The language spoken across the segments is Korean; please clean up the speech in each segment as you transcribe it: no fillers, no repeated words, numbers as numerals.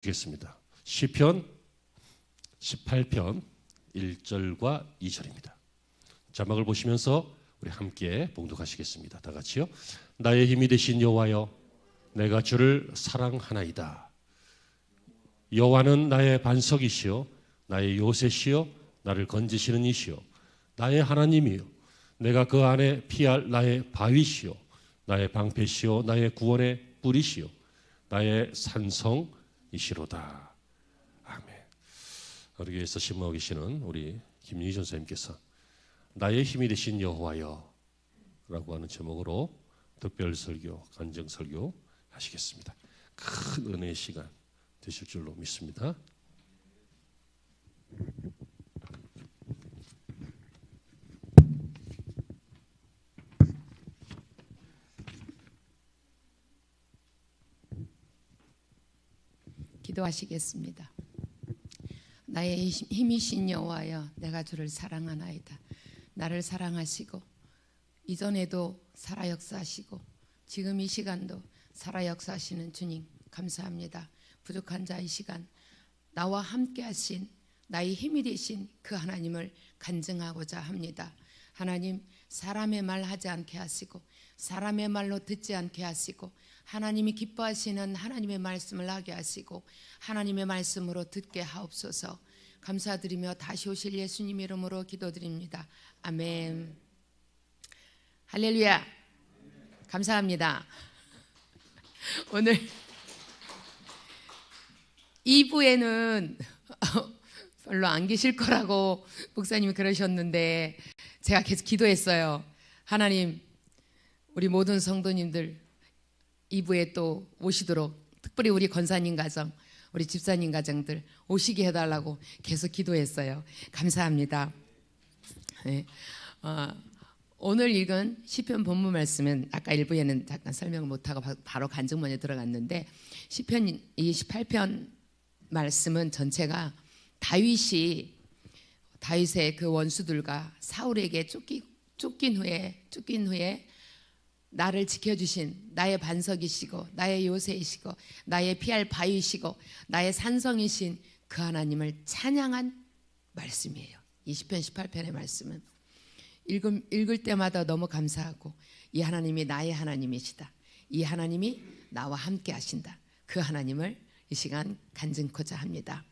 겠습니다. 시편 18편 1절과 2절입니다. 자막을 보시면서 우리 함께 봉독하시겠습니다. 다 같이요. 나의 힘이 되신 여호와여, 내가 주를 사랑하나이다. 여호와는 나의 반석이시요 나의 요새시요 나를 건지시는 이시요 나의 하나님이요 내가 그 안에 피할 나의 바위시요 나의 방패시요 나의 구원의 뿌리시요 나의 산성이시로다. 아멘. 우리 교회에서 심호하고 계시는 우리 김유희 전사님께서 나의 힘이 되신 여호와여 라고 하는 제목으로 특별 설교, 간증 설교 하시겠습니다. 큰 은혜의 시간 되실 줄로 믿습니다. 기도하시겠습니다. 나의 힘이신 여호와여, 내가 주를 사랑하나이다. 나를 사랑하시고 이전에도 살아 역사하시고 지금 이 시간도 살아 역사하시는 주님 감사합니다. 부족한 자 이 시간 나와 함께 하신 나의 힘이 되신 그 하나님을 간증하고자 합니다. 하나님, 사람의 말 하지 않게 하시고 사람의 말로 듣지 않게 하시고 하나님이 기뻐하시는 하나님의 말씀을 하게 하시고 하나님의 말씀으로 듣게 하옵소서. 감사드리며 다시 오실 예수님 이름으로 기도드립니다. 아멘. 할렐루야. 감사합니다. 오늘 2부에는 별로 안 계실 거라고 목사님이 그러셨는데 제가 계속 기도했어요. 하나님, 우리 모든 성도님들 2부에 또 오시도록, 특별히 우리 권사님 가정, 우리 집사님 가정들 오시게 해달라고 계속 기도했어요. 감사합니다. 네. 오늘 읽은 시편 본문 말씀은 아까 1부에는 잠깐 설명을 못하고 바로 간증문에 들어갔는데 시편 28편 말씀은 전체가 다윗의 그 원수들과 사울에게 쫓긴 후에 나를 지켜주신 나의 반석이시고 나의 요새이시고 나의 피할 바위시고 나의 산성이신 그 하나님을 찬양한 말씀이에요. 이 시편 18편의 말씀은 읽을 때마다 너무 감사하고 이 하나님이 나의 하나님이시다. 이 하나님이 나와 함께 하신다. 그 하나님을 이 시간 간증코자 합니다.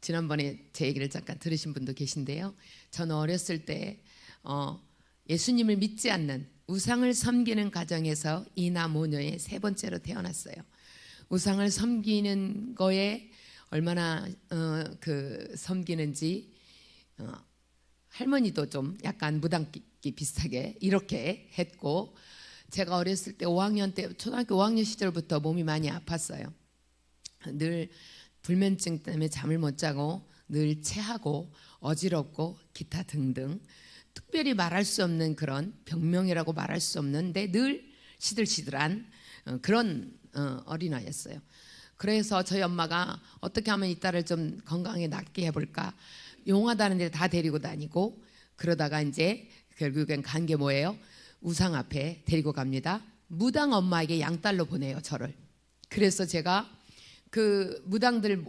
지난번에 제 얘기를 잠깐 들으신 분도 계신데요. 저는 어렸을 때 예수님을 믿지 않는 우상을 섬기는 가정에서 이나 모녀의 세 번째로 태어났어요. 우상을 섬기는 거에 얼마나 섬기는지 할머니도 좀 약간 무당끼 비슷하게 이렇게 했고, 제가 어렸을 때 5학년 때 초등학교 5학년 시절부터 몸이 많이 아팠어요. 늘 불면증 때문에 잠을 못 자고 늘 체하고 어지럽고 기타 등등 특별히 말할 수 없는 그런 병명이라고 말할 수 없는데 늘 시들시들한 그런 어린아이였어요. 그래서 저희 엄마가 어떻게 하면 이 딸을 좀 건강에 낫게 해볼까, 용하다는 데 다 데리고 다니고 그러다가 이제 결국엔 간 게 뭐예요? 우상 앞에 데리고 갑니다. 무당 엄마에게 양딸로 보내요, 저를. 그래서 제가 그 무당들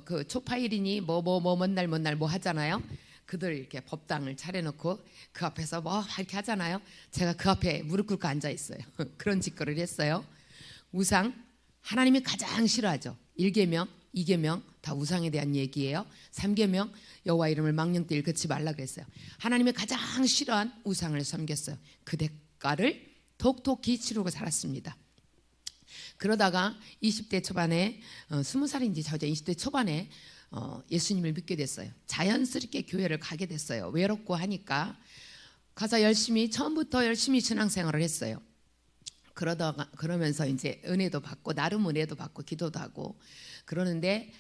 그 초파일이니 먼 날 뭐 하잖아요. 그들 이렇게 법당을 차려놓고 그 앞에서 뭐 이렇게 하잖아요. 제가 그 앞에 무릎 꿇고 앉아 있어요. 그런 짓거리를 했어요. 우상, 하나님이 가장 싫어하죠. 1계명, 2계명 다 우상에 대한 얘기예요. 3계명, 여호와 이름을 망령되이 일컫지 말라 그랬어요. 하나님이 가장 싫어한 우상을 섬겼어요. 그 대가를 톡톡히 치르고 살았습니다. 그러다가 20대 초반에 20살인지 저저 20대 초반에 예수님을 믿게 됐어요. 자연스럽게 교회를 가게 됐어요. 외롭고 하니까 가서 처음부터 열심히 신앙생활을 했어요. 그러면서 이제 은혜도 받고 나름 은혜도 받고 기도도 하고 그러는데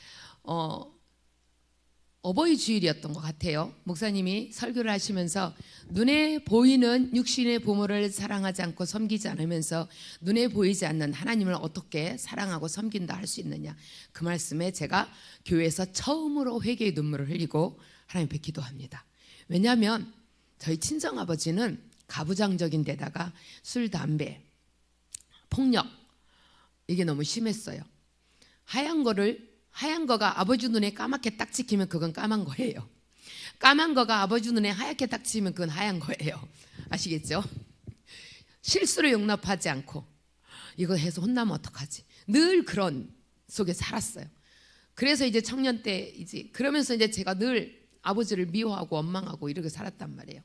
어버이 주일이었던 것 같아요. 목사님이 설교를 하시면서 눈에 보이는 육신의 부모를 사랑하지 않고 섬기지 않으면서 눈에 보이지 않는 하나님을 어떻게 사랑하고 섬긴다 할 수 있느냐, 그 말씀에 제가 교회에서 처음으로 회개의 눈물을 흘리고 하나님 앞에 기도합니다. 왜냐하면 저희 친정아버지는 가부장적인 데다가 술, 담배, 폭력 이게 너무 심했어요. 하얀 거가 아버지 눈에 까맣게 딱 찍히면 그건 까만 거예요. 까만 거가 아버지 눈에 하얗게 딱 찍히면 그건 하얀 거예요. 아시겠죠? 실수를 용납하지 않고 이거 해서 혼나면 어떡하지? 늘 그런 속에 살았어요. 그래서 이제 청년 때 이제 그러면서 이제 제가 늘 아버지를 미워하고 원망하고 이렇게 살았단 말이에요.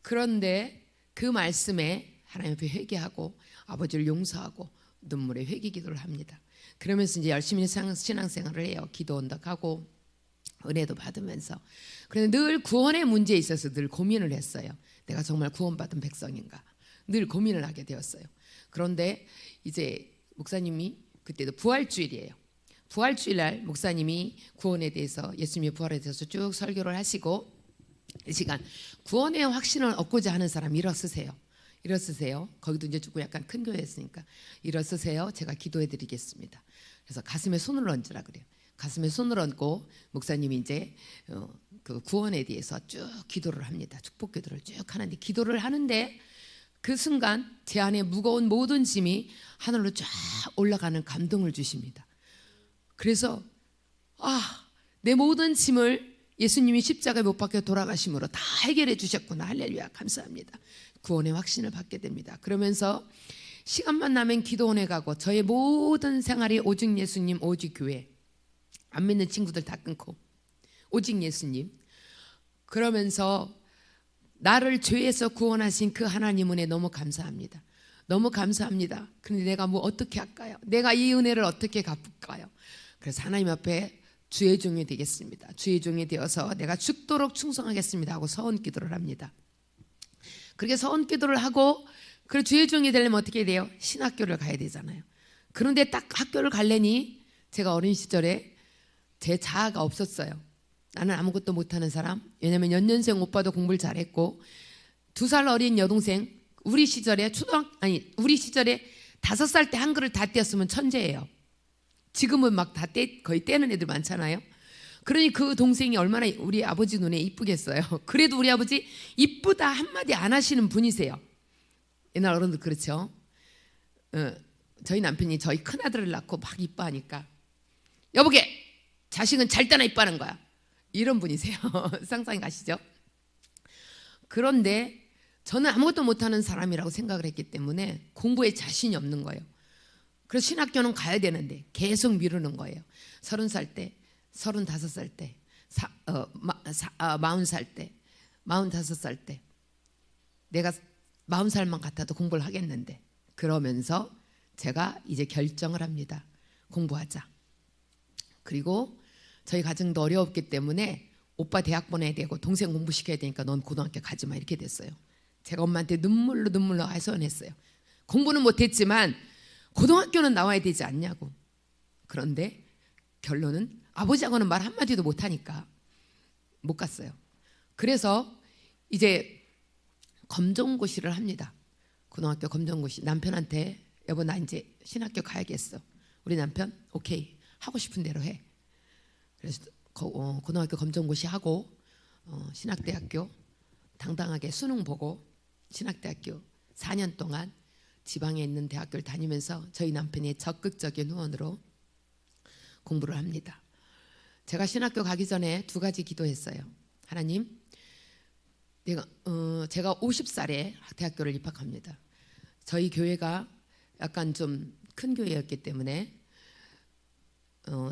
그런데 그 말씀에 하나님 앞에 회개하고 아버지를 용서하고 눈물의 회개 기도를 합니다. 그러면서 이제 열심히 신앙생활을 해요. 기도 언덕하고 은혜도 받으면서. 그런데 늘 구원의 문제에 있어서 늘 고민을 했어요. 내가 정말 구원받은 백성인가? 늘 고민을 하게 되었어요. 그런데 이제 목사님이 그때도 부활주일이에요. 부활주일날 목사님이 구원에 대해서 예수님의 부활에 대해서 쭉 설교를 하시고 이 시간 구원의 확신을 얻고자 하는 사람 일어서세요. 일어서세요. 거기도 이제 조금 약간 큰 교회였으니까 일어서세요. 제가 기도해 드리겠습니다. 그래서 가슴에 손을 얹으라 그래요. 가슴에 손을 얹고 목사님이 이제 그 구원에 대해서 쭉 기도를 합니다. 축복 기도를 쭉 하는데 기도를 하는데 그 순간 제 안에 무거운 모든 짐이 하늘로 쫙 올라가는 감동을 주십니다. 그래서 내 모든 짐을 예수님이 십자가에 못 박혀 돌아가심으로 다 해결해 주셨구나. 할렐루야 감사합니다. 구원의 확신을 받게 됩니다. 그러면서 시간만 나면 기도원에 가고 저의 모든 생활이 오직 예수님 오직 교회 안 믿는 친구들 다 끊고 오직 예수님 그러면서 나를 죄에서 구원하신 그 하나님 은혜 너무 감사합니다. 너무 감사합니다. 그런데 내가 뭐 어떻게 할까요? 내가 이 은혜를 어떻게 갚을까요? 그래서 하나님 앞에 주의 종이 되겠습니다. 주의 종이 되어서 내가 죽도록 충성하겠습니다 하고 서원 기도를 합니다. 그렇게 서원 기도를 하고 그 주의 종이 되려면 어떻게 돼요? 신학교를 가야 되잖아요. 그런데 딱 학교를 가려니 제가 어린 시절에 제 자아가 없었어요. 나는 아무것도 못하는 사람. 왜냐하면 연년생 오빠도 공부를 잘했고 2살 어린 여동생 우리 시절에 우리 시절에 5살 때 한글을 다 떼었으면 천재예요. 지금은 막 다 거의 떼는 애들 많잖아요. 그러니 그 동생이 얼마나 우리 아버지 눈에 이쁘겠어요. 그래도 우리 아버지 이쁘다 한마디 안 하시는 분이세요. 옛날 어른들 그렇죠. 저희 남편이 저희 큰아들을 낳고 막 이뻐하니까 여보게 자식은 잘 따나 이뻐하는 거야. 이런 분이세요. 상상이 가시죠? 그런데 저는 아무것도 못하는 사람이라고 생각을 했기 때문에 공부에 자신이 없는 거예요. 그래서 신학교는 가야 되는데 계속 미루는 거예요. 30살 때, 35살 때, 40살 때, 45살 때 내가 40살만 같아도 공부를 하겠는데 그러면서 제가 이제 결정을 합니다. 공부하자. 그리고 저희 가정도 어려웠기 때문에 오빠 대학 보내야 되고 동생 공부시켜야 되니까 넌 고등학교 가지 마 이렇게 됐어요. 제가 엄마한테 눈물로 하소연했어요. 공부는 못했지만 고등학교는 나와야 되지 않냐고. 그런데 결론은 아버지하고는 말 한마디도 못하니까 못 갔어요. 그래서 이제 검정고시를 합니다. 고등학교 검정고시. 남편한테 여보 나 이제 신학교 가야겠어. 우리 남편 오케이 하고 싶은 대로 해. 그래서 고등학교 검정고시 하고 신학대학교 당당하게 수능 보고 신학대학교 4년 동안 지방에 있는 대학교를 다니면서 저희 남편이 적극적인 후원으로 공부를 합니다. 제가 신학교 가기 전에 2가지 기도했어요. 하나님, 제가 50살에 대학교를 입학합니다. 저희 교회가 약간 좀 큰 교회였기 때문에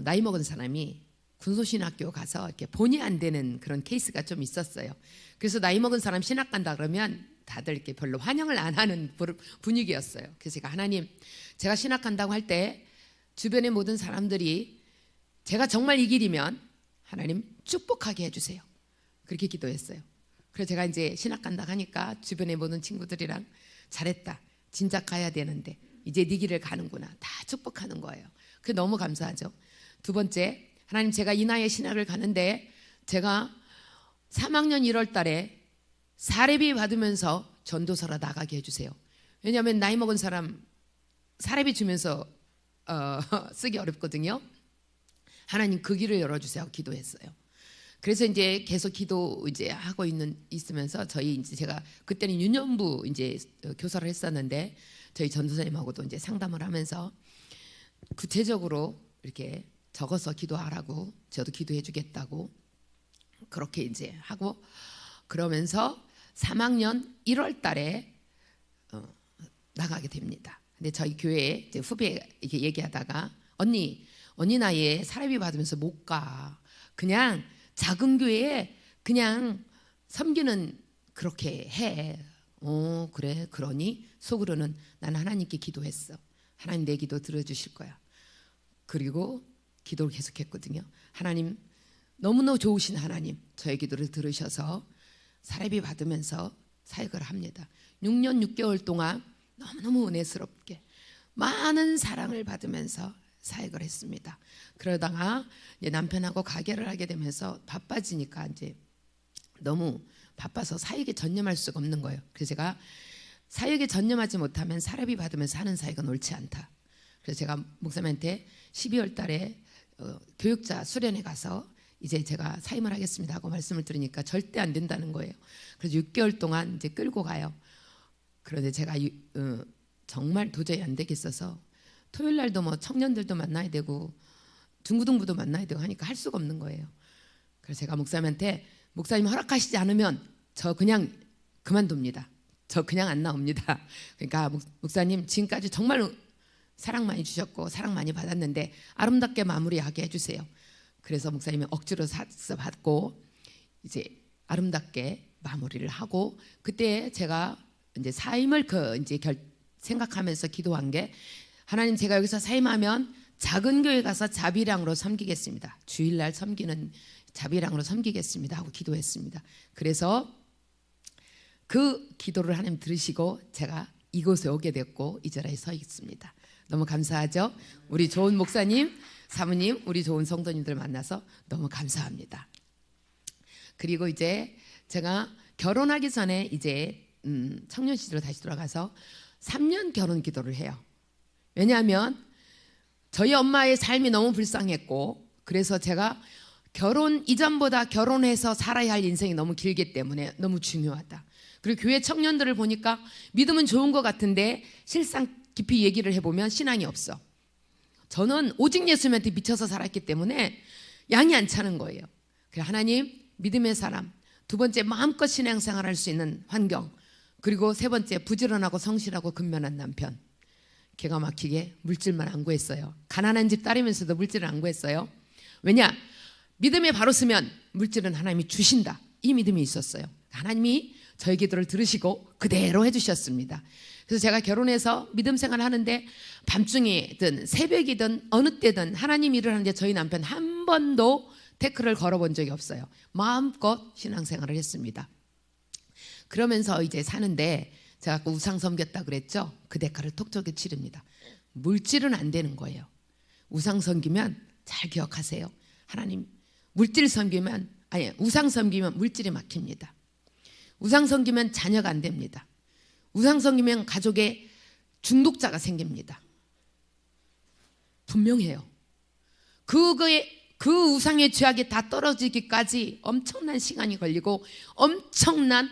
나이 먹은 사람이 군소신학교 가서 이렇게 본의 안 되는 그런 케이스가 좀 있었어요. 그래서 나이 먹은 사람 신학 간다 그러면 다들 이렇게 별로 환영을 안 하는 분위기였어요. 그래서 제가 하나님, 제가 신학 간다고 할 때 주변의 모든 사람들이 제가 정말 이 길이면 하나님 축복하게 해주세요. 그렇게 기도했어요. 그래서 제가 이제 신학 간다고 하니까 주변의 모든 친구들이랑 잘했다. 진작 가야 되는데 이제 네 길을 가는구나. 다 축복하는 거예요. 그게 너무 감사하죠. 2번째, 하나님 제가 이 나이에 신학을 가는데 제가 3학년 1월 달에 사례비 받으면서 전도사로 나가게 해주세요. 왜냐하면 나이 먹은 사람 사례비 주면서 쓰기 어렵거든요. 하나님 그 길을 열어주세요. 기도했어요. 그래서 이제 계속 기도 이제 하고 있으면서 저희 이제 제가 그때는 유년부 이제 교사를 했었는데 저희 전도사님하고도 이제 상담을 하면서 구체적으로 이렇게 적어서 기도하라고, 저도 기도해 주겠다고 그렇게 이제 하고, 그러면서 3학년 1월 달에 나가게 됩니다. 근데 저희 교회 이제 후배 이렇게 얘기하다가 언니 나이에 사례비 받으면서 못 가. 그냥 작은 교회에 그냥 섬기는 그렇게 해. 그래. 그러니 속으로는 나는 하나님께 기도했어. 하나님 내 기도 들어주실 거야. 그리고 기도를 계속했거든요. 하나님 너무너무 좋으신 하나님, 저의 기도를 들으셔서 사례비 받으면서 사역을 합니다. 6년 6개월 동안 너무너무 은혜스럽게 많은 사랑을 받으면서 사역을 했습니다. 그러다가 이제 남편하고 가게를 하게 되면서 바빠지니까 이제 너무 바빠서 사역에 전념할 수가 없는 거예요. 그래서 제가 사역에 전념하지 못하면 사례비 받으면서 하는 사역은 옳지 않다. 그래서 제가 목사님한테 12월 달에 교육자 수련회 가서 이제 제가 사임을 하겠습니다 하고 말씀을 드리니까 절대 안 된다는 거예요. 그래서 6개월 동안 이제 끌고 가요. 그런데 제가 정말 도저히 안 되겠어서 토요일 날도 뭐 청년들도 만나야 되고 중고등부도 만나야 되고 하니까 할 수가 없는 거예요. 그래서 제가 목사님한테 목사님 허락하시지 않으면 저 그냥 그만둡니다. 저 그냥 안 나옵니다. 그러니까 목사님 지금까지 정말 사랑 많이 주셨고 사랑 많이 받았는데 아름답게 마무리하게 해주세요. 그래서 목사님이 억지로 사서 받고 이제 아름답게 마무리를 하고, 그때 제가 이제 사임을 이제 생각하면서 기도한 게, 하나님 제가 여기서 사임하면 작은 교회 가서 자비량으로 섬기겠습니다. 주일날 섬기는 자비량으로 섬기겠습니다 하고 기도했습니다. 그래서 그 기도를 하나님 들으시고 제가 이곳에 오게 됐고 이 자리에 서 있습니다. 너무 감사하죠? 우리 좋은 목사님, 사모님, 우리 좋은 성도님들 만나서 너무 감사합니다. 그리고 이제 제가 결혼하기 전에 이제 청년 시절로 다시 돌아가서 3년 결혼 기도를 해요. 왜냐하면 저희 엄마의 삶이 너무 불쌍했고, 그래서 제가 결혼 이전보다 결혼해서 살아야 할 인생이 너무 길기 때문에 너무 중요하다. 그리고 교회 청년들을 보니까 믿음은 좋은 것 같은데 실상 깊이 얘기를 해보면 신앙이 없어. 저는 오직 예수님한테 미쳐서 살았기 때문에 양이 안 차는 거예요. 그래서 하나님, 믿음의 사람, 두 번째 마음껏 신앙생활할 수 있는 환경, 그리고 세 번째 부지런하고 성실하고 근면한 남편. 기가 막히게 물질만 안 구했어요. 가난한 집 딸이면서도 물질을 안 구했어요. 왜냐? 믿음에 바로 서면 물질은 하나님이 주신다. 이 믿음이 있었어요. 하나님이 저희 기도를 들으시고 그대로 해주셨습니다. 그래서 제가 결혼해서 믿음 생활을 하는데 밤중이든 새벽이든 어느 때든 하나님 일을 하는데 저희 남편 한 번도 태클을 걸어본 적이 없어요. 마음껏 신앙생활을 했습니다. 그러면서 이제 사는데 제가 아까 우상 섬겼다 그랬죠? 그 대가를 톡톡히 치릅니다. 물질은 안 되는 거예요. 우상 섬기면 잘 기억하세요. 하나님, 물질 섬기면, 아니, 우상 섬기면 물질이 막힙니다. 우상 섬기면 자녀가 안 됩니다. 우상 섬기면 가족에 중독자가 생깁니다. 분명해요. 그 우상의 죄악이 다 떨어지기까지 엄청난 시간이 걸리고 엄청난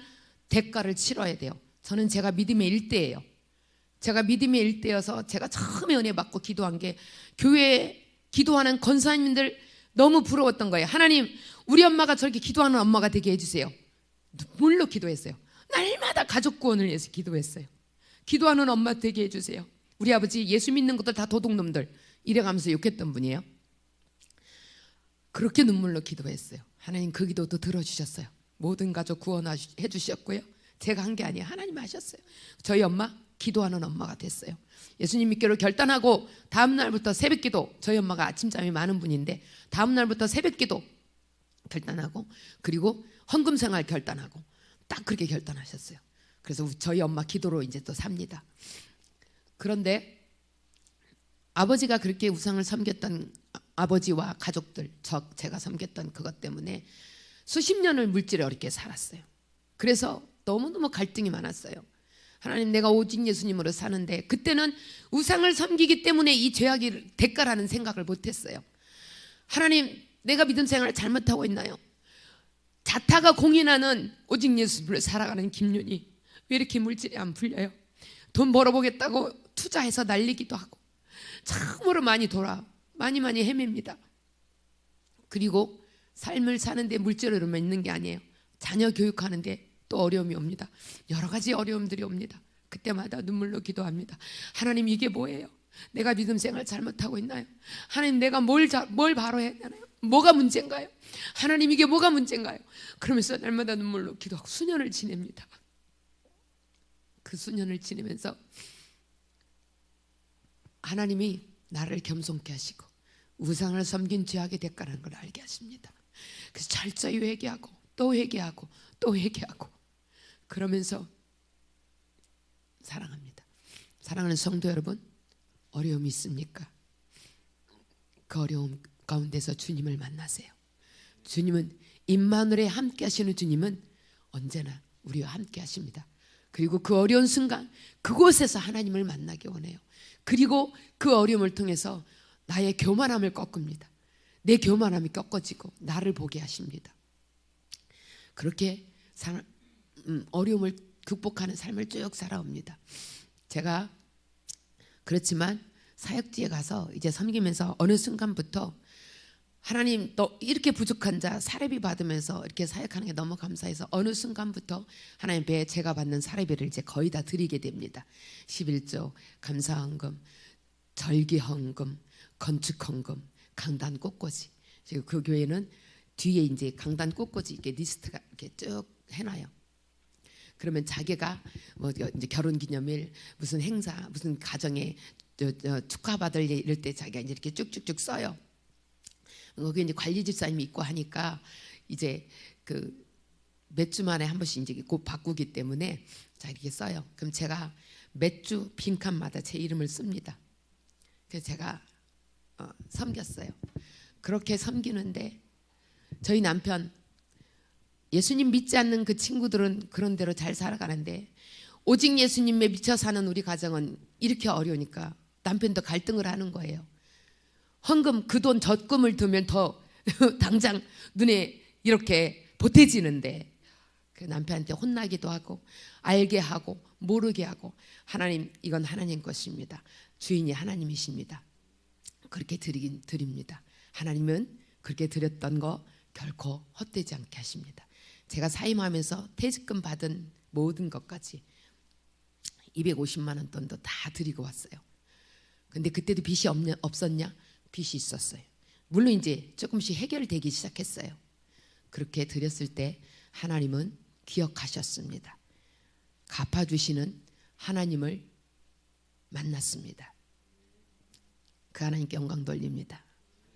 대가를 치러야 돼요. 저는 제가 믿음의 일대예요. 제가 믿음의 일대여서 제가 처음에 은혜 받고 기도한 게, 교회에 기도하는 권사님들 너무 부러웠던 거예요. 하나님, 우리 엄마가 저렇게 기도하는 엄마가 되게 해주세요. 눈물로 기도했어요. 날마다 가족 구원을 위해서 기도했어요. 기도하는 엄마 되게 해주세요. 우리 아버지 예수 믿는 것들 다 도둑놈들 이래가면서 욕했던 분이에요. 그렇게 눈물로 기도했어요. 하나님 그 기도도 들어주셨어요. 모든 가족 구원해 주셨고요. 제가 한 게 아니에요. 하나님 하셨어요. 저희 엄마 기도하는 엄마가 됐어요. 예수님 믿기로 결단하고 다음 날부터 새벽 기도, 저희 엄마가 아침잠이 많은 분인데 다음 날부터 새벽 기도 결단하고, 그리고 헌금 생활 결단하고, 딱 그렇게 결단하셨어요. 그래서 저희 엄마 기도로 이제 또 삽니다. 그런데 아버지가 그렇게 우상을 섬겼던 아버지와 가족들, 제가 섬겼던 그것 때문에 수십 년을 물질에 어렵게 살았어요. 그래서 너무너무 갈등이 많았어요. 하나님, 내가 오직 예수님으로 사는데, 그때는 우상을 섬기기 때문에 이 죄악이 대가라는 생각을 못했어요. 하나님, 내가 믿음 생활을 잘못하고 있나요? 자타가 공인하는 오직 예수님으로 살아가는 김윤희, 왜 이렇게 물질이 안 풀려요? 돈 벌어보겠다고 투자해서 날리기도 하고 참으로 많이 많이 헤맵니다. 그리고 삶을 사는데 물질로만 있는 게 아니에요. 자녀 교육하는데 또 어려움이 옵니다. 여러 가지 어려움들이 옵니다. 그때마다 눈물로 기도합니다. 하나님, 이게 뭐예요? 내가 믿음 생활 잘못하고 있나요? 하나님, 내가 뭘 바로 해야 되나요? 뭐가 문제인가요? 하나님, 이게 뭐가 문제인가요? 그러면서 날마다 눈물로 기도하고 수년을 지냅니다. 그 수년을 지내면서 하나님이 나를 겸손케 하시고 우상을 섬긴 죄악의 대가라는 걸 알게 하십니다. 그래서 철저히 회개하고 또 회개하고 또 회개하고 그러면서 사랑합니다. 사랑하는 성도 여러분, 어려움이 있습니까? 그 어려움 가운데서 주님을 만나세요. 주님은 임마누엘에 함께 하시는 주님은 언제나 우리와 함께 하십니다. 그리고 그 어려운 순간 그곳에서 하나님을 만나기 원해요. 그리고 그 어려움을 통해서 나의 교만함을 꺾습니다. 내 교만함이 꺾어지고 나를 보게 하십니다. 그렇게 어려움을 극복하는 삶을 쭉 살아옵니다. 제가 그렇지만 사역지에 가서 이제 섬기면서 어느 순간부터 하나님, 너 이렇게 부족한 자 사례비 받으면서 이렇게 사역하는 게 너무 감사해서 어느 순간부터 하나님 배에 제가 받는 사례비를 이제 거의 다 드리게 됩니다. 11조, 감사헌금, 절기헌금, 건축헌금, 강단 꽃꽂이. 그 교회는 뒤에 이제 강단 꽃꽂이 이렇게 리스트가 이렇게 쭉 해놔요. 그러면 자기가 뭐 이제 결혼기념일, 무슨 행사, 무슨 가정에 축하받을 일 이럴 때 자기가 이제 이렇게 쭉쭉쭉 써요. 거기 이제 관리 집사님이 있고 하니까 이제 그 몇 주 만에 한 번씩 이제 곧 바꾸기 때문에 자 이렇게 써요. 그럼 제가 몇 주 빈칸마다 제 이름을 씁니다. 그래서 제가 섬겼어요. 그렇게 섬기는데 저희 남편 예수님 믿지 않는 그 친구들은 그런 대로 잘 살아가는데 오직 예수님에 미쳐 사는 우리 가정은 이렇게 어려우니까 남편도 갈등을 하는 거예요. 헌금 그 돈 적금을 두면 더 당장 눈에 이렇게 보태지는데 그 남편한테 혼나기도 하고 알게 하고 모르게 하고 하나님, 이건 하나님 것입니다. 주인이 하나님이십니다. 그렇게 드립니다. 하나님은 그렇게 드렸던 거 결코 헛되지 않게 하십니다. 제가 사임하면서 퇴직금 받은 모든 것까지 250만 원 돈도 다 드리고 왔어요. 근데 그때도 빚이 없었냐? 빚이 있었어요. 물론 이제 조금씩 해결되기 시작했어요. 그렇게 드렸을 때 하나님은 기억하셨습니다. 갚아주시는 하나님을 만났습니다. 그 하나님께 영광 돌립니다.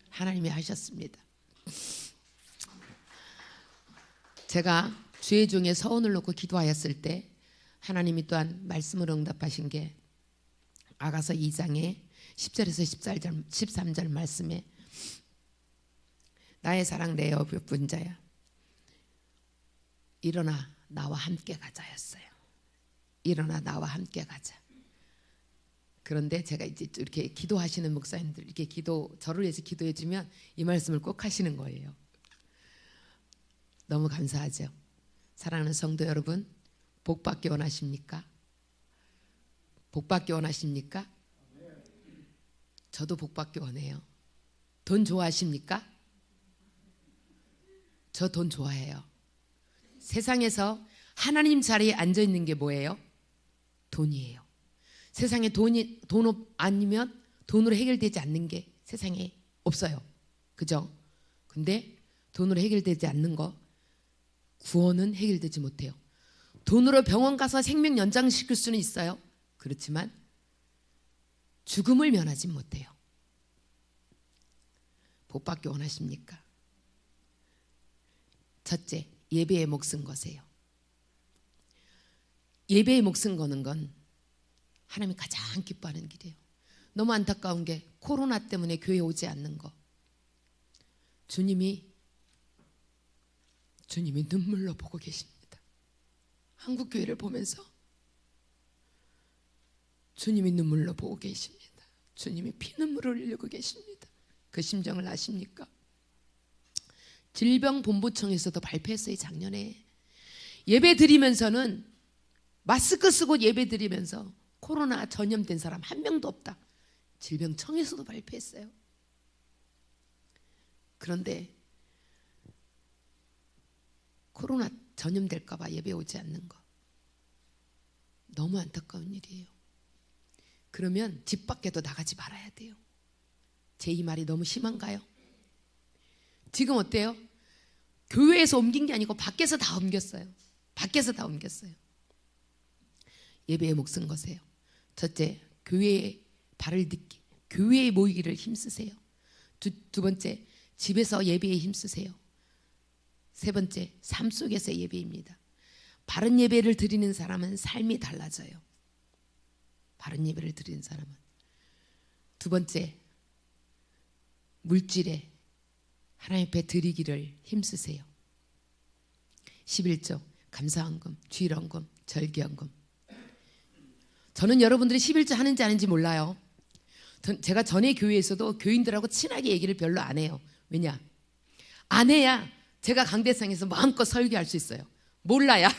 하나님이 하셨습니다. 제가 주의 종의 서원을 놓고 기도하였을 때 하나님이 또한 말씀으로 응답하신 게 아가서 2장에 10절에서 13절 말씀에 나의 사랑 내 여분자야 일어나 나와 함께 가자였어요. 일어나 나와 함께 가자. 그런데 제가 이제 이렇게 기도하시는 목사님들 이렇게 저를 위해서 기도해 주면 이 말씀을 꼭 하시는 거예요. 너무 감사하죠. 사랑하는 성도 여러분, 복 받기 원하십니까? 복 받기 원하십니까? 저도 복 받기 원해요. 돈 좋아하십니까? 저 돈 좋아해요. 세상에서 하나님 자리에 앉아 있는 게 뭐예요? 돈이에요. 세상에 돈 아니면 돈으로 해결되지 않는 게 세상에 없어요. 그죠? 근데 돈으로 해결되지 않는 거 구원은 해결되지 못해요. 돈으로 병원 가서 생명 연장시킬 수는 있어요. 그렇지만 죽음을 면하지 못해요. 복 받기 원하십니까? 첫째, 예배에 목숨 거세요. 예배에 목숨 거는 건 하나님이 가장 기뻐하는 길이에요. 너무 안타까운 게 코로나 때문에 교회 오지 않는 거. 주님이 눈물로 보고 계십니다. 한국 교회를 보면서 주님이 눈물로 보고 계십니다. 주님이 피눈물을 흘리고 계십니다. 그 심정을 아십니까? 질병본부청에서도 발표했어요. 작년에 예배 드리면서는 마스크 쓰고 예배 드리면서 코로나 전염된 사람 한 명도 없다. 질병청에서도 발표했어요. 그런데 코로나 전염될까 봐 예배 오지 않는 거 너무 안타까운 일이에요. 그러면 집 밖에도 나가지 말아야 돼요. 제 이 말이 너무 심한가요? 지금 어때요? 교회에서 옮긴 게 아니고 밖에서 다 옮겼어요. 밖에서 다 옮겼어요. 예배에 목숨 거세요. 첫째, 교회에 발을 딛기, 교회에 모이기를 힘쓰세요. 두 번째, 집에서 예배에 힘쓰세요. 세 번째, 삶 속에서의 예배입니다. 바른 예배를 드리는 사람은 삶이 달라져요. 바른 예배를 드리는 사람은. 두 번째, 물질에 하나님 앞에 드리기를 힘쓰세요. 11조, 감사헌금, 주일헌금, 절기헌금. 저는 여러분들이 11조 하는지 안 하는지 몰라요. 제가 전에 교회에서도 교인들하고 친하게 얘기를 별로 안 해요. 왜냐? 안 해야 제가 강대상에서 마음껏 설교할 수 있어요. 몰라야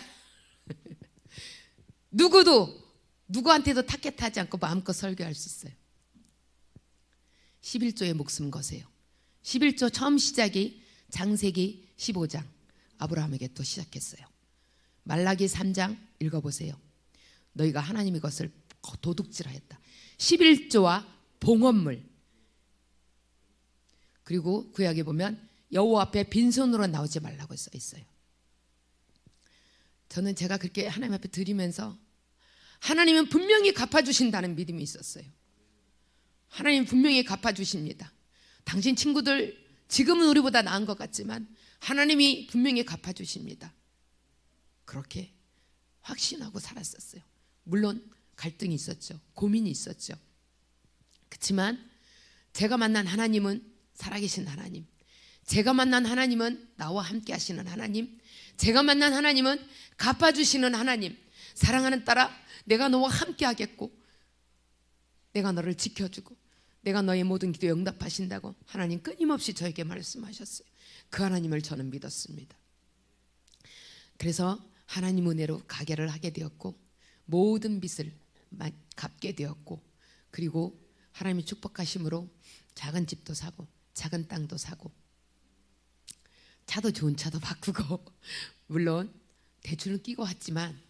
누구한테도 타겟하지 않고 마음껏 설교할 수 있어요. 11조에 목숨 거세요. 11조 처음 시작이 창세기 15장 아브라함에게 또 시작했어요. 말라기 3장 읽어보세요. 너희가 하나님의 것을 도둑질하였다. 11조와 봉헌물, 그리고 구약에 보면 여호와 앞에 빈손으로 나오지 말라고 써 있어요. 저는 제가 그렇게 하나님 앞에 드리면서 하나님은 분명히 갚아주신다는 믿음이 있었어요. 하나님 분명히 갚아주십니다. 당신 친구들 지금은 우리보다 나은 것 같지만 하나님이 분명히 갚아주십니다. 그렇게 확신하고 살았었어요. 물론 갈등이 있었죠. 고민이 있었죠. 그렇지만 제가 만난 하나님은 살아계신 하나님, 제가 만난 하나님은 나와 함께 하시는 하나님, 제가 만난 하나님은 갚아주시는 하나님, 사랑하는 딸아 내가 너와 함께 하겠고 내가 너를 지켜주고 내가 너의 모든 기도에 응답하신다고 하나님 끊임없이 저에게 말씀하셨어요. 그 하나님을 저는 믿었습니다. 그래서 하나님 은혜로 가게를 하게 되었고 모든 빚을 갚게 되었고, 그리고 하나님의 축복하심으로 작은 집도 사고 작은 땅도 사고 차도 좋은 차도 바꾸고 물론 대출은 끼고 왔지만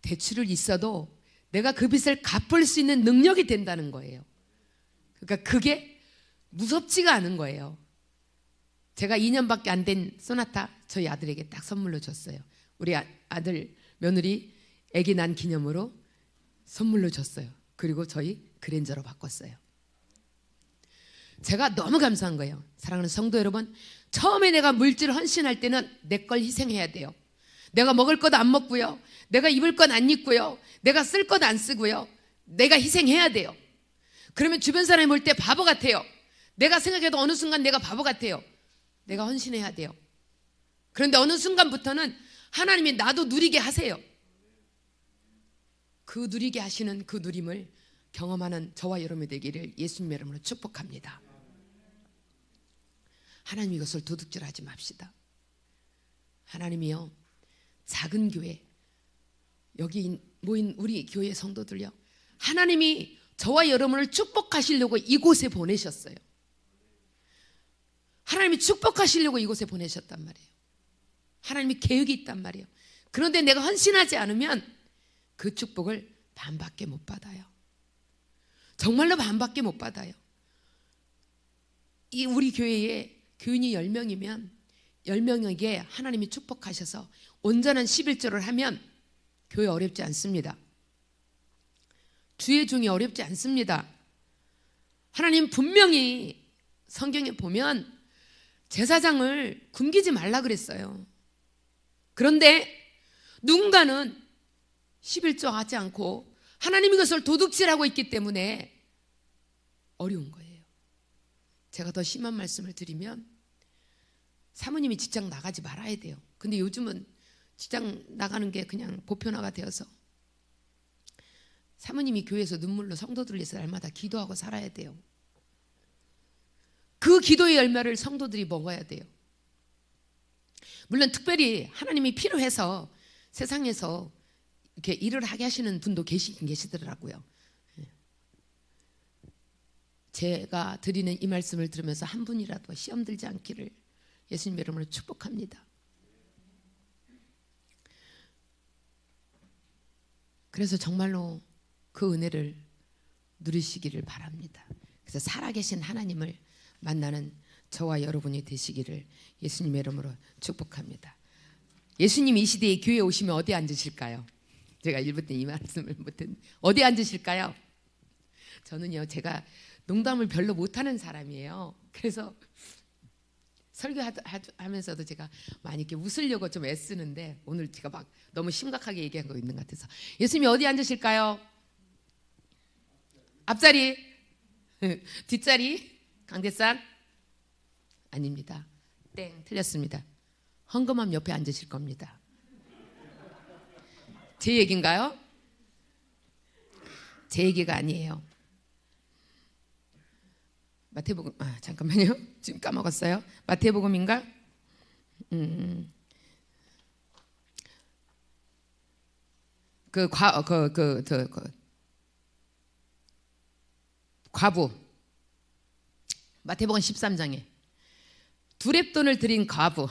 대출을 있어도 내가 그 빚을 갚을 수 있는 능력이 된다는 거예요. 그러니까 그게 무섭지가 않은 거예요. 제가 2년밖에 안 된 소나타 저희 아들에게 딱 선물로 줬어요. 우리 아들 며느리 아기 난 기념으로 선물로 줬어요. 그리고 저희 그랜저로 바꿨어요. 제가 너무 감사한 거예요. 사랑하는 성도 여러분, 처음에 내가 물질 헌신할 때는 내 걸 희생해야 돼요. 내가 먹을 것 안 먹고요, 내가 입을 것 안 입고요, 내가 쓸 것 안 쓰고요, 내가 희생해야 돼요. 그러면 주변 사람이 볼 때 바보 같아요. 내가 생각해도 어느 순간 내가 바보 같아요. 내가 헌신해야 돼요. 그런데 어느 순간부터는 하나님이 나도 누리게 하세요. 그 누리게 하시는 그 누림을 경험하는 저와 여러분이 되기를 예수님의 이름으로 축복합니다. 하나님 이것을 도둑질하지 맙시다. 하나님이요, 작은 교회, 여기 모인 우리 교회 성도들요, 하나님이 저와 여러분을 축복하시려고 이곳에 보내셨어요. 하나님이 축복하시려고 이곳에 보내셨단 말이에요. 하나님이 계획이 있단 말이에요. 그런데 내가 헌신하지 않으면 그 축복을 반밖에 못 받아요. 정말로 반밖에 못 받아요. 이 우리 교회에 교인이 10명이면 10명에게 하나님이 축복하셔서 온전한 11조를 하면 교회 어렵지 않습니다. 주의 종이 어렵지 않습니다. 하나님 분명히 성경에 보면 제사장을 굶기지 말라 그랬어요. 그런데 누군가는 11조 하지 않고 하나님이 그것을 도둑질하고 있기 때문에 어려운 거예요. 제가 더 심한 말씀을 드리면 사모님이 직장 나가지 말아야 돼요. 근데 요즘은 직장 나가는 게 그냥 보편화가 되어서 사모님이 교회에서 눈물로 성도들을 위해서 날마다 기도하고 살아야 돼요. 그 기도의 열매를 성도들이 먹어야 돼요. 물론 특별히 하나님이 필요해서 세상에서 이렇게 일을 하게 하시는 분도 계시더라고요. 제가 드리는 이 말씀을 들으면서 한 분이라도 시험 들지 않기를 예수님 이름으로 축복합니다. 그래서 정말로 그 은혜를 누리시기를 바랍니다. 그래서 살아계신 하나님을 만나는 저와 여러분이 되시기를 예수님의 이름으로 축복합니다. 예수님 이 시대에 교회에 오시면 어디 앉으실까요? 제가 1부 때 이 말씀을 못했는데 어디 앉으실까요? 저는요, 제가 농담을 별로 못하는 사람이에요. 그래서 설교하면서도 제가 많이 이렇게 웃으려고 좀 애쓰는데 오늘 제가 막 너무 심각하게 얘기한 거 있는 것 같아서 예수님이 어디 앉으실까요? 앞자리? 뒷자리? 강대산? 아닙니다. 땡, 틀렸습니다. 헌금함 옆에 앉으실 겁니다. 제 얘기인가요? 제 얘기가 아니에요. 마태복음, 잠깐만요. 지금 까먹었어요. 마태복음인가? 과부. 마태복음 13장에 두렙돈을 드린 과부.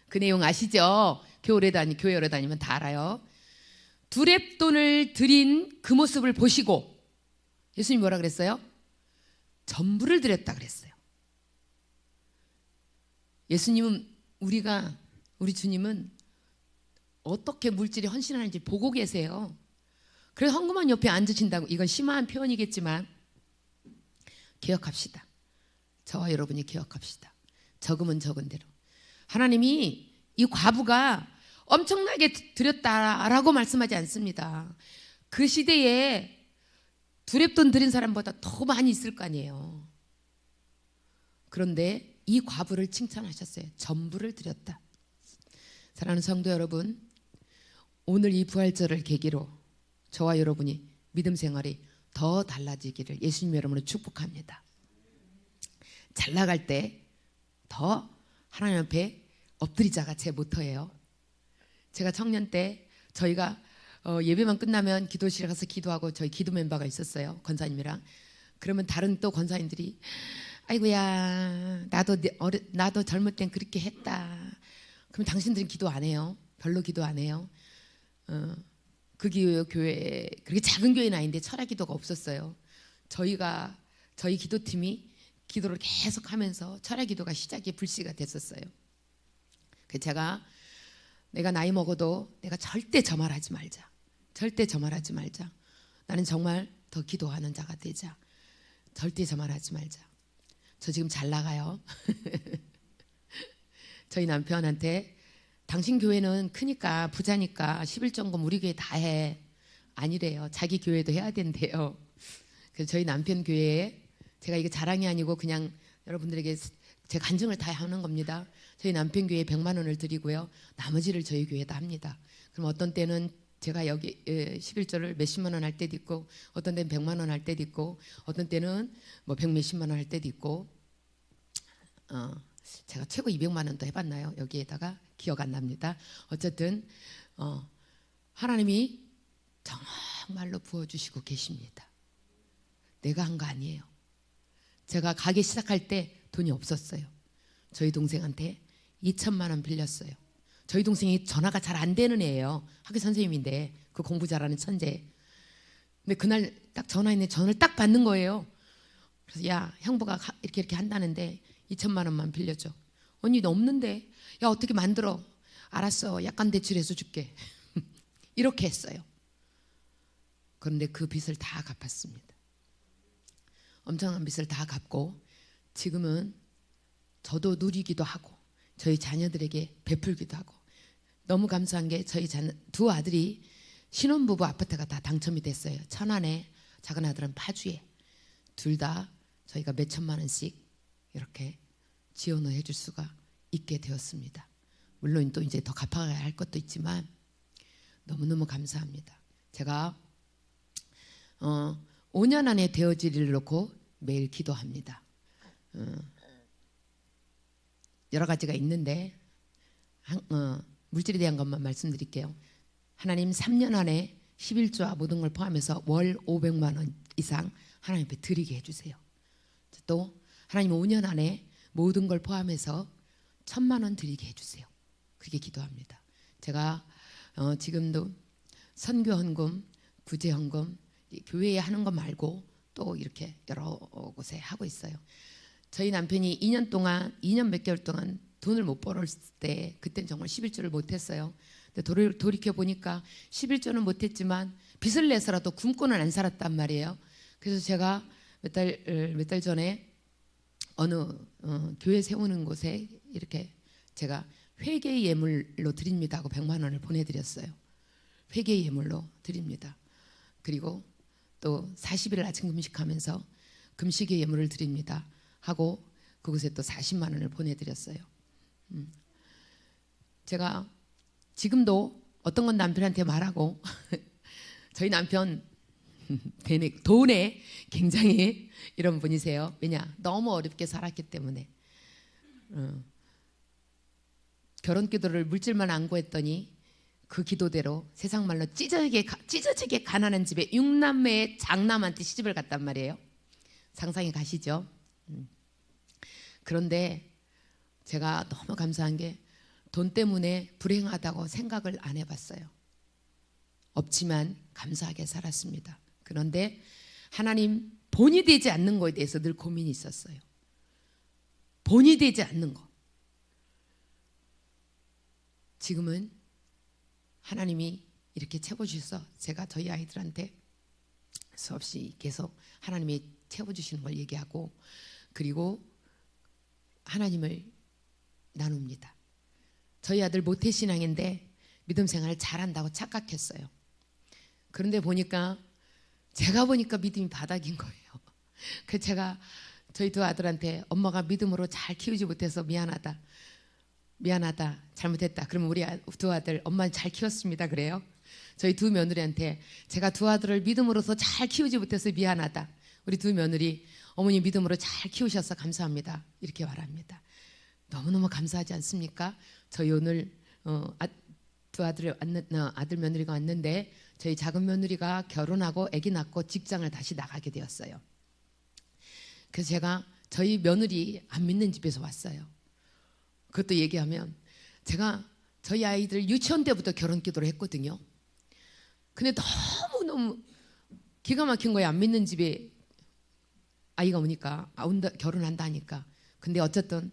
그 내용 아시죠? 교회 오래 다니면 다 알아요. 두렙돈을 드린 그 모습을 보시고 예수님이 뭐라 그랬어요? 전부를 드렸다 그랬어요. 예수님은 우리 주님은 어떻게 물질이 헌신하는지 보고 계세요. 그래서 헌금함 옆에 앉으신다고, 이건 심한 표현이겠지만 기억합시다. 저와 여러분이 기억합시다. 적으면 적은 대로. 하나님이 이 과부가 엄청나게 드렸다라고 말씀하지 않습니다. 그 시대에 두렙돈 드린 사람보다 더 많이 있을 거 아니에요. 그런데 이 과부를 칭찬하셨어요. 전부를 드렸다. 사랑하는 성도 여러분, 오늘 이 부활절을 계기로 저와 여러분이 믿음 생활이 더 달라지기를 예수님 이름으로 축복합니다. 잘 나갈 때 더 하나님 앞에 엎드리자가 제 모토예요. 제가 청년 때 저희가 예배만 끝나면 기도실에 가서 기도하고 저희 기도 멤버가 있었어요. 권사님이랑. 그러면 다른 또 권사님들이 아이고야 나도 젊을 땐 그렇게 했다. 그럼 당신들은 기도 안 해요? 별로 기도 안 해요? 그 교회 그렇게 작은 교회는 아닌데 철학 기도가 없었어요. 저희 기도팀이 기도를 계속 하면서 철학 기도가 시작이 불씨가 됐었어요. 그래서 제가 내가 나이 먹어도 내가 절대 저 말하지 말자. 절대 저 말하지 말자. 나는 정말 더 기도하는 자가 되자. 절대 저 말하지 말자. 저 지금 잘 나가요. 저희 남편한테 당신 교회는 크니까 부자니까 11전금 우리 교회 다 해. 아니래요. 자기 교회도 해야 된대요. 그래서 저희 남편 교회에 제가 이게 자랑이 아니고 그냥 여러분들에게 제 간증을 다 하는 겁니다. 저희 남편 교회에 100만 원을 드리고요. 나머지를 저희 교회에다 합니다. 그럼 어떤 때는 제가 여기 11조를 몇십만 원 할 때도 있고 어떤 때는 100만 원 할 때도 있고 어떤 때는 뭐 100몇십만 원 할 때도 있고 제가 최고 200만 원도 해봤나요? 여기에다가 기억 안 납니다. 어쨌든 하나님이 정말로 부어주시고 계십니다. 내가 한 거 아니에요. 제가 가게 시작할 때 돈이 없었어요. 저희 동생한테 2천만 원 빌렸어요. 저희 동생이 전화가 잘 안 되는 애예요. 학교 선생님인데 그 공부 잘하는 천재. 근데 그날 딱 전화했는데 전화를 딱 받는 거예요. 그래서 야 형부가 이렇게 한다는데 2천만 원만 빌려줘. 언니 너 없는데. 야 어떻게 만들어. 알았어 약간 대출해서 줄게. 이렇게 했어요. 그런데 그 빚을 다 갚았습니다. 엄청난 빚을 다 갚고 지금은 저도 누리기도 하고 저희 자녀들에게 베풀기도 하고 너무 감사한 게 저희 두 아들이 신혼부부 아파트가 다 당첨이 됐어요. 천안에, 작은 아들은 파주에. 둘 다 저희가 몇 천만 원씩 이렇게 지원을 해줄 수가 있게 되었습니다. 물론 또 이제 더 갚아가야 할 것도 있지만 너무너무 감사합니다. 제가 5년 안에 되어지리를 놓고 매일 기도합니다. 여러 가지가 있는데 물질에 대한 것만 말씀드릴게요. 하나님 3년 안에 11조와 모든 걸 포함해서 월 500만 원 이상 하나님 앞에 드리게 해주세요. 또 하나님 5년 안에 모든 걸 포함해서 1,000만 원 드리게 해주세요. 그렇게 기도합니다. 제가 지금도 선교 헌금, 구제 헌금, 교회에 하는 것 말고 또 이렇게 여러 곳에 하고 있어요. 저희 남편이 2년 몇 개월 동안 돈을 못 벌었을 때 그때는 정말 11조를 못했어요. 근데 돌이켜 보니까 11조는 못했지만 빚을 내서라도 굶고는 안 살았단 말이에요. 그래서 제가 몇 달 전에 어느 교회 세우는 곳에 이렇게 제가 회개 예물로 드립니다 하고 100만 원을 보내드렸어요. 회개 예물로 드립니다. 그리고 또 40일 아침 금식하면서 금식의 예물을 드립니다 하고 그곳에 또 40만 원을 보내드렸어요. 제가 지금도 어떤 건 남편한테 말하고 저희 남편 돈에 굉장히 이런 분이세요. 왜냐? 너무 어렵게 살았기 때문에. 결혼 기도를 물질만 안 구했더니 그 기도대로 세상 말로 찢어지게 가난한 집에 6남매의 장남한테 시집을 갔단 말이에요. 상상이 가시죠? 그런데 제가 너무 감사한 게 돈 때문에 불행하다고 생각을 안 해봤어요. 없지만 감사하게 살았습니다. 그런데 하나님 본이 되지 않는 거에 대해서 늘 고민이 있었어요. 본이 되지 않는 거. 지금은 하나님이 이렇게 채워주셔서 제가 저희 아이들한테 수없이 계속 하나님이 채워주시는 걸 얘기하고 그리고 하나님을 나눕니다. 저희 아들 모태신앙인데 믿음 생활을 잘한다고 착각했어요. 그런데 제가 보니까 믿음이 바닥인 거예요. 그래서 제가 저희 두 아들한테 엄마가 믿음으로 잘 키우지 못해서 미안하다 잘못했다. 그러면 우리 두 아들 엄마는 잘 키웠습니다 그래요. 저희 두 며느리한테 제가 두 아들을 믿음으로서 잘 키우지 못해서 미안하다. 우리 두 며느리 어머니 믿음으로 잘 키우셔서 감사합니다 이렇게 말합니다. 너무너무 감사하지 않습니까? 저희 오늘 두 아들 며느리가 왔는데 저희 작은 며느리가 결혼하고 아기 낳고 직장을 다시 나가게 되었어요. 그래서 제가 저희 며느리 안 믿는 집에서 왔어요. 그것도 얘기하면 제가 저희 아이들 유치원 때부터 결혼 기도를 했거든요. 근데 너무너무 기가 막힌 거예요. 안 믿는 집에 아이가 오니까 결혼한다 하니까. 근데 어쨌든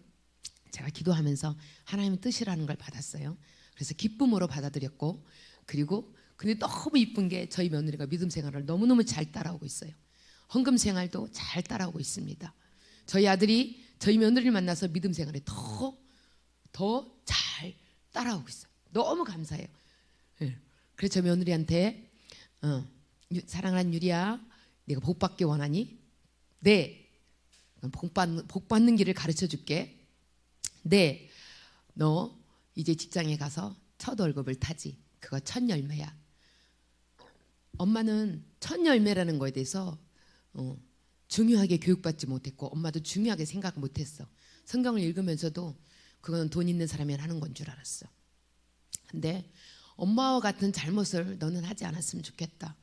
제가 기도하면서 하나님의 뜻이라는 걸 받았어요. 그래서 기쁨으로 받아들였고 그리고 근데 너무 이쁜 게 저희 며느리가 믿음 생활을 너무너무 잘 따라오고 있어요. 헌금 생활도 잘 따라오고 있습니다. 저희 아들이 저희 며느리를 만나서 믿음 생활에 더 잘 따라오고 있어요. 너무 감사해요. 그래서 저 며느리한테 사랑하는 유리야 네가 복 받기 원하니? 네. 복 받는 길을 가르쳐 줄게. 네. 너 이제 직장에 가서 첫 월급을 타지. 그거 첫 열매야. 엄마는 첫 열매라는 거에 대해서 중요하게 교육받지 못했고 엄마도 중요하게 생각 못했어. 성경을 읽으면서도 그건 돈 있는 사람이 하는 건 줄 알았어. 근데 엄마와 같은 잘못을 너는 하지 않았으면 좋겠다.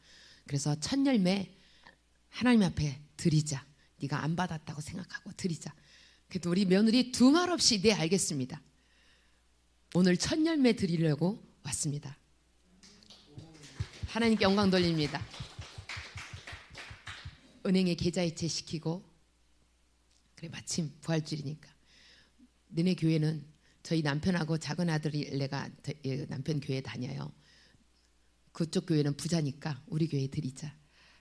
그래서 첫 열매 하나님 앞에 드리자. 네가 안 받았다고 생각하고 드리자. 그래도 우리 며느리 두 말 없이 네 알겠습니다. 오늘 첫 열매 드리려고 왔습니다. 하나님께 영광 돌립니다. 은행에 계좌이체 시키고 그래 마침 부활주일이니까 너네 교회는 저희 남편하고 작은 아들이 내가 남편 교회 다녀요. 그쪽 교회는 부자니까 우리 교회 드리자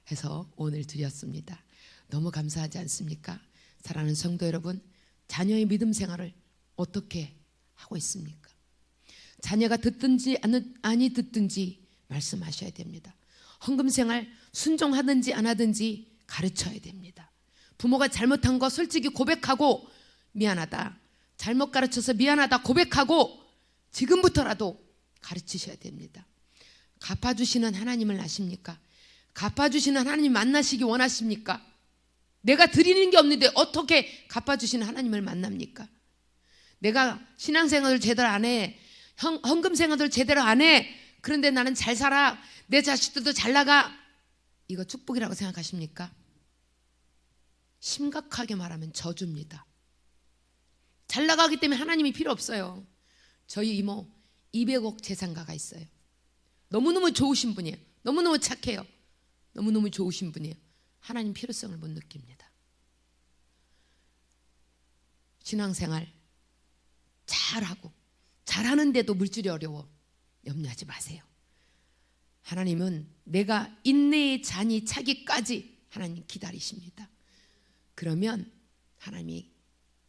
해서 오늘 드렸습니다. 너무 감사하지 않습니까? 사랑하는 성도 여러분, 자녀의 믿음 생활을 어떻게 하고 있습니까? 자녀가 듣든지 아니 듣든지 말씀하셔야 됩니다. 헌금 생활 순종하든지 안 하든지 가르쳐야 됩니다. 부모가 잘못한 거 솔직히 고백하고 미안하다. 잘못 가르쳐서 미안하다 고백하고 지금부터라도 가르치셔야 됩니다. 갚아주시는 하나님을 아십니까? 갚아주시는 하나님 만나시기 원하십니까? 내가 드리는 게 없는데 어떻게 갚아주시는 하나님을 만납니까? 내가 신앙생활을 제대로 안 해. 헌금 생활을 제대로 안 해. 그런데 나는 잘 살아. 내 자식들도 잘 나가. 이거 축복이라고 생각하십니까? 심각하게 말하면 저주입니다. 잘 나가기 때문에 하나님이 필요 없어요. 저희 이모 200억 재산가가 있어요. 너무너무 좋으신 분이에요. 너무너무 착해요. 너무너무 좋으신 분이에요. 하나님 필요성을 못 느낍니다. 신앙생활 잘하고 잘하는데도 물질이 어려워. 염려하지 마세요. 하나님은 내가 인내의 잔이 차기까지 하나님 기다리십니다. 그러면 하나님이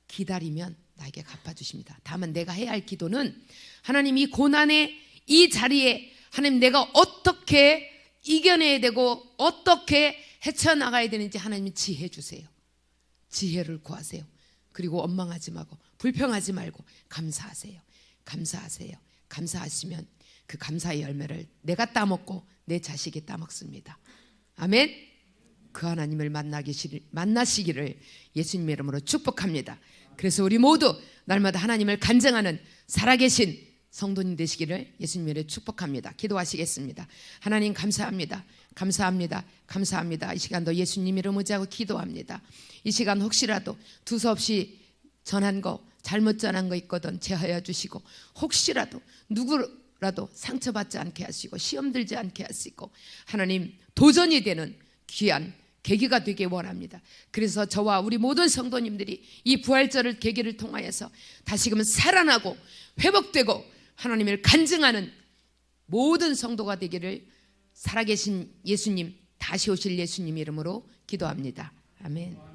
기다리면 나에게 갚아주십니다. 다만 내가 해야 할 기도는 하나님 이 고난의 이 자리에 하나님 내가 어떻게 이겨내야 되고 어떻게 헤쳐나가야 되는지 하나님 지혜 주세요. 지혜를 구하세요. 그리고 원망하지 말고 불평하지 말고 감사하세요. 감사하세요. 감사하시면 그 감사의 열매를 내가 따먹고 내 자식이 따먹습니다. 아멘. 그 하나님을 만나시기를 예수님의 이름으로 축복합니다. 그래서 우리 모두 날마다 하나님을 간증하는 살아계신 성도님 되시기를 예수님의 이름으로 축복합니다. 기도하시겠습니다. 하나님 감사합니다. 감사합니다. 감사합니다. 이 시간도 예수님 이름 의지하고 기도합니다. 이 시간 혹시라도 두서없이 전한 거 잘못 전한 거 있거든 제하여 주시고, 혹시라도 누구라도 상처받지 않게 하시고 시험 들지 않게 하시고 하나님 도전이 되는 귀한 계기가 되길 원합니다. 그래서 저와 우리 모든 성도님들이 이 부활절을 계기를 통하여서 다시금 살아나고 회복되고 하나님을 간증하는 모든 성도가 되기를 살아계신 예수님, 다시 오실 예수님 이름으로 기도합니다. 아멘.